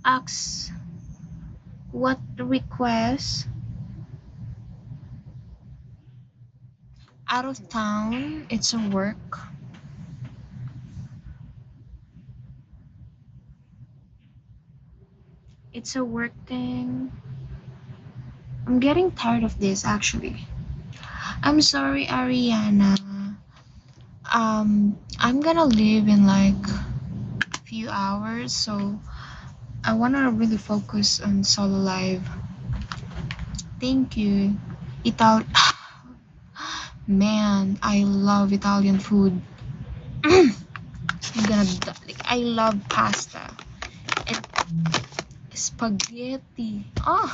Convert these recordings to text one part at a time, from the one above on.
Ask what request? Out of town. It's a work. It's a work thing. I'm getting tired of this actually. I'm sorry, Ariana. I'm gonna leave in like a few hours, so I wanna really focus on solo live. Thank you. Ital Man, I love Italian food. Like I love pasta and spaghetti. Oh,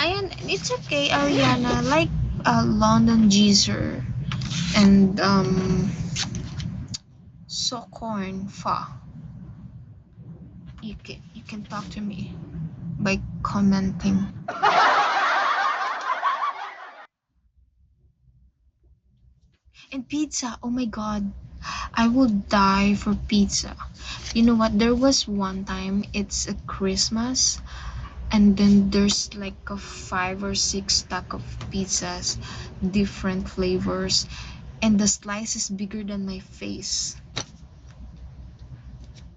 ayan, it's okay, Ariana. Like London Geezer and Socorn Fa. You can talk to me by commenting. And pizza. Oh my god. I would die for pizza. You know what? There was one time it's a Christmas and then there's like a 5 or 6 stack of pizzas, different flavors, and the slice is bigger than my face.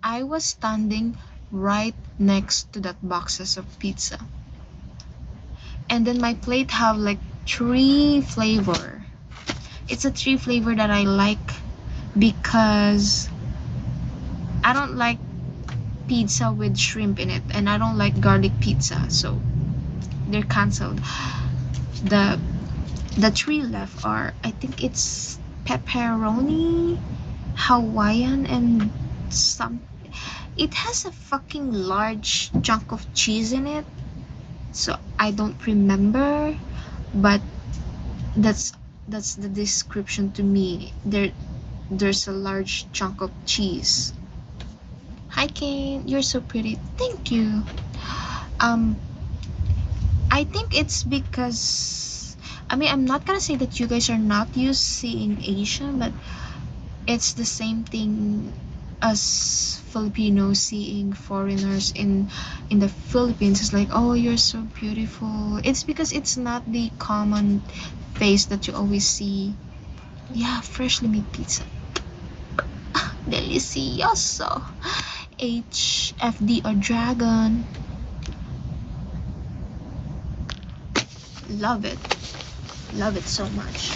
I was standing right next to that boxes of pizza. And then my plate have like 3 flavor. It's a 3 flavor that I like because I don't like pizza with shrimp in it and I don't like garlic pizza, so they're cancelled. The the 3 left are, I think it's pepperoni, Hawaiian, and some. It has a fucking large chunk of cheese in it, so I don't remember, but that's that's the description to me. There's a large chunk of cheese. Hi Kane, you're so pretty. Thank you. Um, I think it's because I mean I'm not gonna say that you guys are not used seeing Asian, but it's the same thing as Filipinos seeing foreigners in the Philippines. It's like, oh, you're so beautiful. It's because it's not the common face that you always see. Yeah, freshly made pizza. Delicioso. HFD or dragon. Love it. Love it so much.